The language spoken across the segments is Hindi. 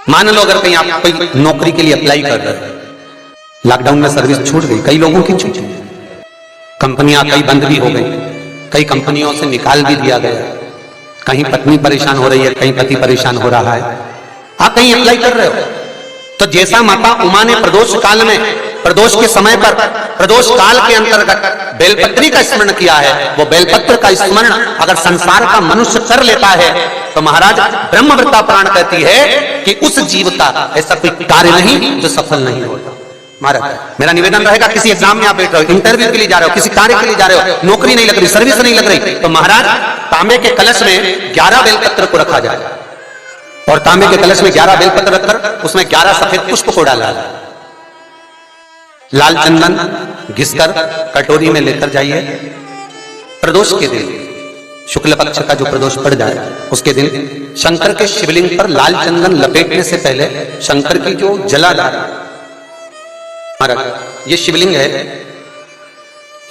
मान लो अगर कहीं आप कोई नौकरी के लिए अप्लाई कर रहे हैं, लॉकडाउन में सर्विस छूट गई, कई लोगों की छूट गई, कंपनियां कई बंद भी हो गई, कई कंपनियों से निकाल भी दिया गया, कहीं पत्नी परेशान हो रही है, कहीं पति परेशान हो रहा है, आप कहीं अप्लाई कर रहे हो, तो जैसा माता उमा ने प्रदोष काल में, प्रदोष के समय पर, प्रदोष काल के अंतर्गत बेलपत्री का स्मरण किया है, वो बेलपत्र का स्मरण अगर संसार का मनुष्य कर लेता है तो महाराज ब्रह्मवृत्ता पुराण कहती है कि उस जीव का ऐसा कोई कार्य नहीं जो सफल नहीं होता। महाराज मेरा निवेदन रहेगा, किसी एग्जाम में आप बैठ रहे हो, इंटरव्यू के लिए जा रहे हो, किसी कार्य के लिए जा रहे हो, नौकरी नहीं लग रही, सर्विस नहीं लग रही, तो महाराज तांबे के कलश में 11 बेलपत्र को रखा जाए और तांबे के कलश में 11 बेलपत्र रखकर उसमें 11 सफेद पुष्प को डाला जाए, लाल चंदन घिसकर कटोरी में लेकर जाइए। प्रदोष के दिन, शुक्ल पक्ष का जो प्रदोष पड़ जाए उसके दिन शंकर के शिवलिंग पर लाल चंदन लपेटने से पहले शंकर की जो जलाधार, महाराज ये शिवलिंग है,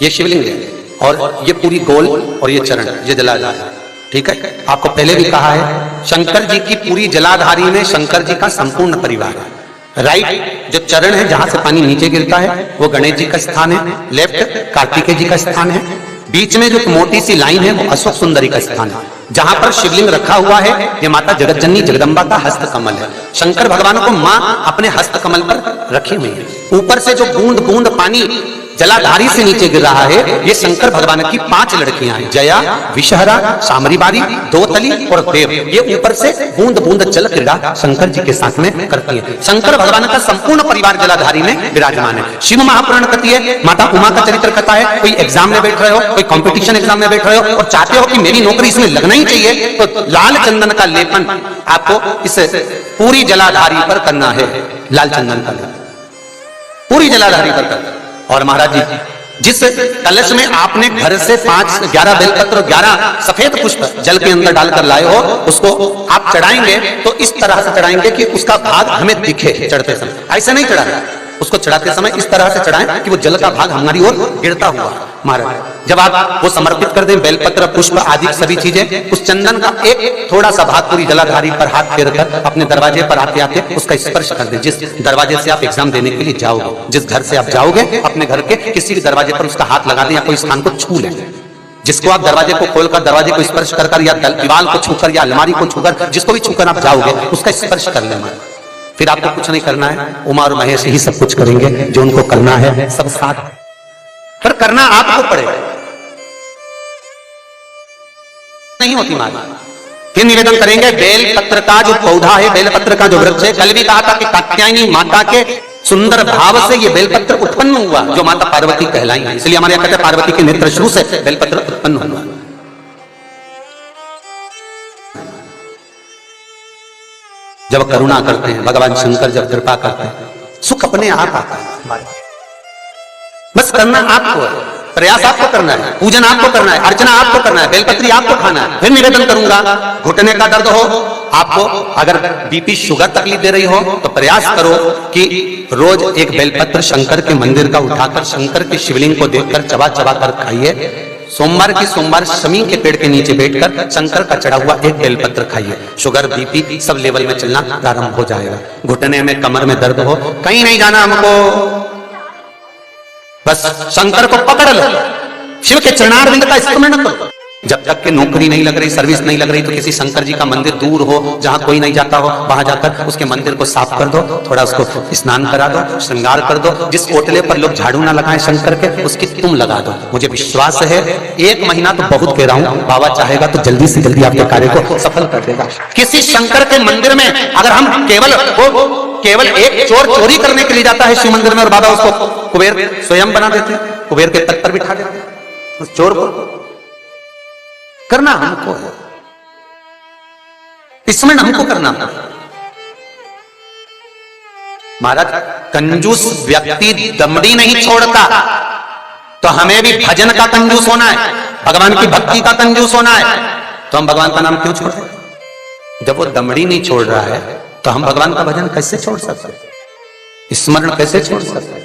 ये शिवलिंग है और ये पूरी गोल और ये चरण, ये जलाधार है, ठीक है। आपको पहले भी कहा है शंकर जी की पूरी जलाधारी में शंकर जी का संपूर्ण परिवार है। राइट जो चरण है जहां से पानी नीचे गिरता है वो गणेश जी का स्थान है, लेफ्ट कार्तिकेय जी का स्थान है, बीच में जो मोटी सी लाइन है वो अशोक सुंदरी का स्थान है। जहां पर शिवलिंग रखा हुआ है ये माता जगत जननी जगदम्बा का हस्त कमल है। शंकर भगवान को मां अपने हस्त कमल पर रखी हुई है। ऊपर से जो बूंद बूंद पानी जलाधारी से नीचे गिर रहा है ये शंकर भगवान की 5 लड़कियां हैं, जया, विषहरा, सामरीबारी, दोतली और देव। ये ऊपर से बूंद बूंद जल क्रीड़ा शंकर जी के साथ में करती है। शंकर भगवान का संपूर्ण परिवार जलाधारी में विराजमान है। शिव महापुराण कहती है, माता उमा का चरित्र कथा है। कोई एग्जाम में बैठ रहे हो, कोई कंपटीशन एग्जाम में बैठ रहे हो और चाहते हो कि मेरी नौकरी इसमें लगना ही चाहिए, तो लाल चंदन का लेपन आपको इस पूरी जलाधारी पर करना है। लाल चंदन का लेपन पूरी जलाधारी पर करना। और महाराज जी जिस कलश में आपने घर से 11 बेलपत्र 11 सफेद पुष्प जल के अंदर डालकर लाए हो, उसको आप चढ़ाएंगे तो इस तरह से चढ़ाएंगे कि उसका भाग हमें दिखे चढ़ते समय। ऐसे नहीं चढ़ाना, उसको चढ़ाते समय इस तरह से चढ़ाएं कि वो जल का भाग हमारी ओर गिरता हुआ। महाराज जब आप वो समर्पित कर दें, बेलपत्र पुष्प आदि सभी चीजें, उस चंदन का एक थोड़ा सा भाग पूरी जलाधारी पर हाथ फेरकर अपने दरवाजे पर आते आते उसका स्पर्श कर दें। जिस दरवाजे से आप एग्जाम देने के लिए जाओगे, जिस घर से आप जाओगे, अपने घर के किसी भी दरवाजे पर उसका हाथ लगा दें या कोई स्थान को छू लें। जिसको आप दरवाजे को खोलकर, दरवाजे को स्पर्श कर या दीवार को छूकर या अलमारी को छूकर, जिसको भी छूकर आप जाओगे उसका स्पर्श कर लेना। फिर आपको कुछ नहीं करना है, उमा और महेश ही सब कुछ करेंगे, जो उनको करना है सब साथ, पर करना आपको पड़ेगा, नहीं होती माता। फिर निवेदन करेंगे, बेल पत्र का जो पौधा है, बेल पत्र का जो वृक्ष है, कल भी कहा था कि कात्यायनी माता के सुंदर भाव से ये बेलपत्र उत्पन्न हुआ, जो माता पार्वती कहलाई है। इसलिए हमारे यहाँ कहते हैं पार्वती के नेत्र श्रू से बेलपत्र उत्पन्न हुआ। जब करुणा करते हैं भगवान शंकर, जब कृपा करते हैं, सुख अपने आप आता है। बस करना आपको है, प्रयास आपको करना है, पूजन आपको करना है, अर्चना आपको करना है, बेलपत्री आपको खाना है। फिर निवेदन करूंगा, घुटने का दर्द हो आपको, अगर बीपी शुगर तकलीफ दे रही हो तो प्रयास करो कि रोज एक बेलपत्र शंकर के मंदिर का उठाकर शंकर के शिवलिंग को देखकर चबा चबा कर खाइए। सोमवार की सोमवार शमी के पेड़ के नीचे बैठकर शंकर का चढ़ा हुआ एक बेलपत्र खाइए। शुगर बीपी सब लेवल में चलना प्रारंभ हो जाएगा। घुटने में, कमर में दर्द हो, कहीं नहीं जाना हमको, बस शंकर को पकड़ लो, शिव के चरणारविंद का स्मरण करो। जब तक के नौकरी नहीं लग रही, सर्विस नहीं लग रही, तो किसी शंकर जी का मंदिर दूर हो जहां कोई नहीं जाता हो, वहां जाकर उसके मंदिर को साफ कर दो, थोड़ा उसको स्नान करा दो, श्रृंगार कर दो। जिस ओटले पर लोग झाड़ू ना लगाएं शंकर के, उसकी तुम लगा दो। मुझे विश्वास है 1 महीना तो बहुत कह रहा हूं, बाबा चाहेगा तो जल्दी से जल्दी आपके कार्य को सफल कर देगा। किसी शंकर के मंदिर में अगर हम केवल एक चोर चोरी करने के लिए जाता है शिव मंदिर में और बाबा उसको कुबेर स्वयं बना देते हैं, कुबेर के तट पर बिठा देते हैं, उस चोर को करना हमको है, स्मरण हमको करना है। महाराज कंजूस व्यक्ति दमड़ी नहीं छोड़ता, तो हमें भी भजन का कंजूस होना है, भगवान की भक्ति का कंजूस होना है। तो हम भगवान का नाम क्यों छोड़ रहे हैं? जब वो दमड़ी नहीं छोड़ रहा है तो हम भगवान का भजन कैसे छोड़ सकते, स्मरण कैसे छोड़ सकते?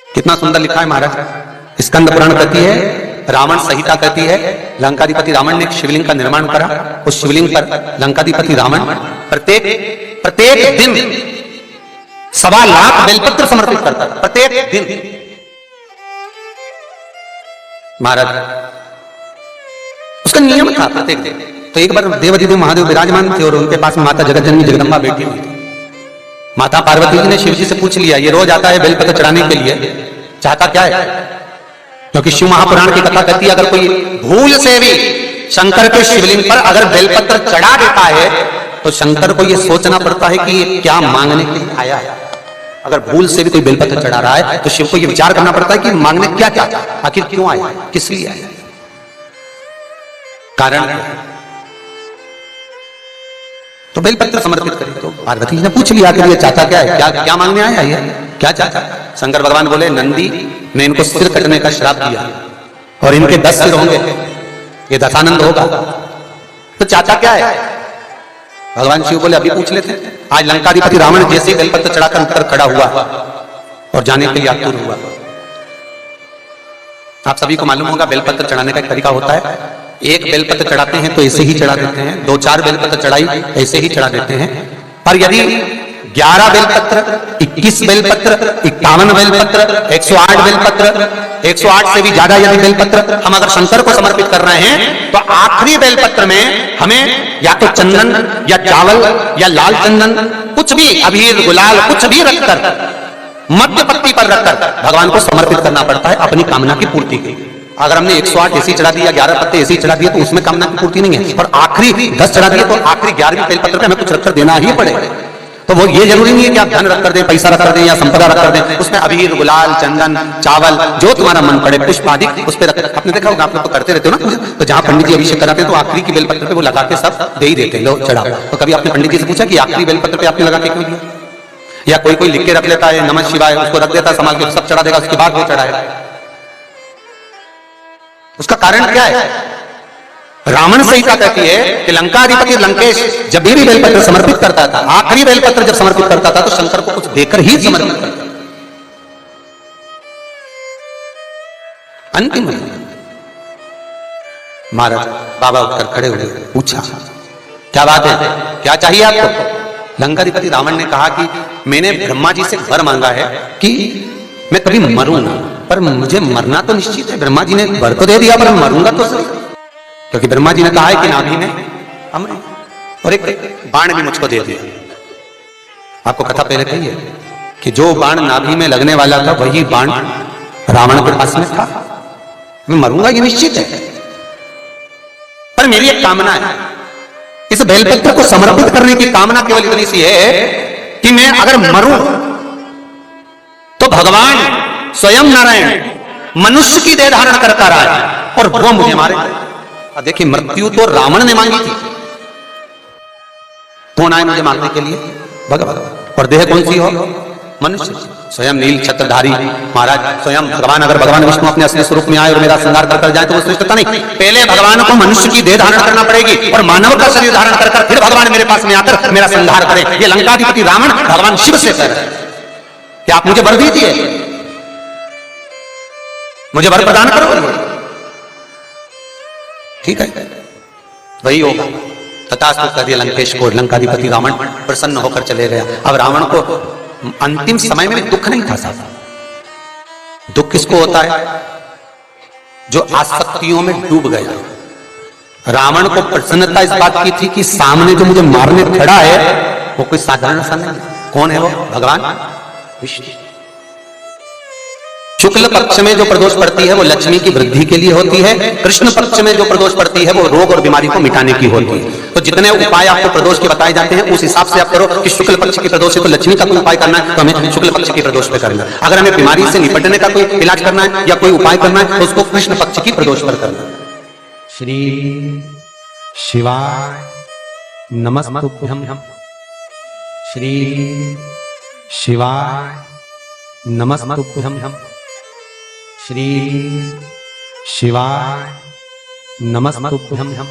कितना सुंदर लिखा है महाराज। स्कंद पुराण कहती है, रावण संहिता कहती है लंकाधिपति रावण ने एक शिवलिंग का निर्माण करा। उस शिवलिंग पर लंकाधिपति रावण प्रत्येक दिन 1.25 लाख बेलपत्र समर्पित करता था, प्रत्येक दिन। महाराज उसका नियम था प्रत्येक दिन। तो एक बार देवाधिदेव महादेव विराजमान थे और उनके पास माता जगतजननी जगदम्बा बैठी हुई थी। माता पार्वती जी ने शिव जी से पूछ लिया, ये रोज आता है बेलपत्र चढ़ाने के लिए, चाहता क्या है? क्योंकि शिव महापुराण की कथा कहती है अगर कोई भूल से भी शंकर के शिवलिंग पर अगर बेलपत्र चढ़ा देता है तो शंकर को यह सोचना पड़ता है कि ये क्या मांगने के लिए आया है। अगर भूल से भी कोई बेलपत्र चढ़ा रहा है तो शिव को यह विचार करना पड़ता है कि मांगने क्या चाहता है, आखिर क्यों आया, किस लिए आया, कारण। तो बेलपत्र समर्पित करें। तो पार्वती जी ने पूछ लिया कि ये चाहता क्या है, क्या मांगने आया है, क्या चाहता है? शंकर भगवान बोले, नंदी ने इनको सिर कटने का श्राप दिया और इनके 10 सिर होंगे, ये दशानंद होगा, तो चाहता क्या है? भगवान शिव बोले, अभी पूछ लेते। आज लंकाधिपति रावण जैसे ही बेलपत्र चढ़ाकर उठकर खड़ा हुआ और जाने के लिए आतुर हुआ। आप सभी को मालूम होगा बेलपत्र चढ़ाने का एक तरीका होता है। एक बेलपत्र चढ़ाते हैं तो ऐसे ही चढ़ा देते हैं, 2-4 बेलपत्र चढ़ाई ऐसे ही चढ़ा देते हैं। पर यदि 11 बेलपत्र, 21 बेलपत्र, 51 बेलपत्र, 108 बेलपत्र, 108 से भी ज्यादा यदि बेलपत्र हम अगर शंकर को समर्पित कर रहे हैं तो आखिरी बेलपत्र में हमें या तो चंदन या चावल या लाल चंदन, कुछ भी अबीर गुलाल कुछ भी रखकर मध्य पत्ती पर रखकर भगवान को समर्पित करना पड़ता है अपनी कामना की पूर्ति के। अगर हमने 108 ऐसी चढ़ा दिया, 11 पत्ते ऐसी चढ़ा दिए तो उसमें कामना की पूर्ति नहीं है। और आखिरी 10 चढ़ा दिए तो आखिरी 11वें बेलपत्र पे हमें कुछ रखकर देना ही पड़ेगा। तो वो ये जरूरी नहीं है कि आप धन रख कर दें, पैसा रख कर दें या संपदा रख कर दें, उसमें अबीर गुलाल चंदन चावल जो तुम्हारा मन पड़े पुष्प आदि उस पर रख। आपने देखा होगा, आप लोग तो करते रहते हो ना, तो जहां पंडित जी अभिषेक कराते हैं तो आखिरी की बेलपत्र पे वो लगा के सब दे ही देते हैं, लो चढ़ा। तो कभी आपने पंडित जी से पूछा कि आखिरी बेलपत्र पे आपने लगा के क्यों दिया? या कोई लिख के रख लेता है नमः शिवाय, उसको रख देता है संभाल के, सब चढ़ा देगा, उसके बाद वो चढ़ाएगा। उसका कारण क्या है? रावण संहिता कहती है कि लंकाधिपति लंकेश जब भी बेलपत्र समर्पित करता था, आखिरी बेलपत्र जब समर्पित करता था तो शंकर को कुछ देकर ही समर्पित करता था। अंतिम महाराज बाबा उठकर खड़े हुए, पूछा क्या बात है, क्या चाहिए आपको? लंकाधिपति रावण ने कहा कि मैंने ब्रह्मा जी से वर मांगा है कि मैं कभी मरूं ना, पर मुझे मरना तो निश्चित है। ब्रह्मा जी ने वर तो दे दिया पर मरूंगा तो सही, क्योंकि ब्रह्मा जी ने कहा है कि नाभि में अमृत और एक बाण भी मुझको दे दिया। आपको कथा पहले कही है कि जो बाण नाभि में लगने वाला था वही बाण रावण के पास में था। मैं मरूंगा ये निश्चित है, पर मेरी एक कामना है। इस बेलपत्र को समर्पित करने की कामना केवल इतनी सी है कि मैं अगर मरूं तो भगवान स्वयं नारायण मनुष्य की देह धारण कर आए और वो मुझे मारे। देखिए, मृत्यु तो रावण ने मांगी थी, कौन आए मुझे मारने के लिए? भगवान। और देह कौन सी हो? मनुष्य। स्वयं नील छत्रधारी महाराज स्वयं भगवान, अगर भगवान विष्णु अपने असली स्वरूप में आए और मेरा श्रृंगार कर जाए तो वो श्रेष्ठता नहीं। पहले भगवान को मनुष्य की देह धारण करना पड़ेगी और मानव का शरीर धारण कर फिर भगवान मेरे पास में आकर मेरा श्रृंगार करें। ये लंकाधिपति रावण भगवान शिव से कह रहे हैं कि आप मुझे वर दीजिए, मुझे वर प्रदान करो। ठीक है, वही होगा। तथास्तु कर दिया लंकेश को। लंकाधिपति रावण प्रसन्न होकर चले गया। अब रावण को अंतिम समय में दुख नहीं था साहब। दुख किसको होता है? जो आसक्तियों में डूब गया। रावण को प्रसन्नता इस बात की थी कि सामने जो मुझे मारने खड़ा है वो कोई साधारण सा नहीं। कौन है वो? भगवान विष्णु। शुक्ल पक्ष में जो प्रदोष पड़ती है वो लक्ष्मी की वृद्धि के लिए होती है। कृष्ण पक्ष में जो प्रदोष पड़ती है वो रोग और बीमारी को मिटाने की होती है। तो जितने उपाय आपको प्रदोष के बताए जाते हैं उस हिसाब से आप करो कि शुक्ल पक्ष की प्रदोष है तो लक्ष्मी का कोई उपाय करना है तो हमें शुक्ल पक्ष की प्रदोष पे करना है। अगर हमें बीमारी से निपटने का कोई इलाज करना है या कोई उपाय करना है तो उसको कृष्ण पक्ष की प्रदोष पर करना है। श्री शिवाय नमस्तुभ्यं। श्री शिवाय नमस्तुभ्यं। श्री शिवाय नमस्तुभ्यं।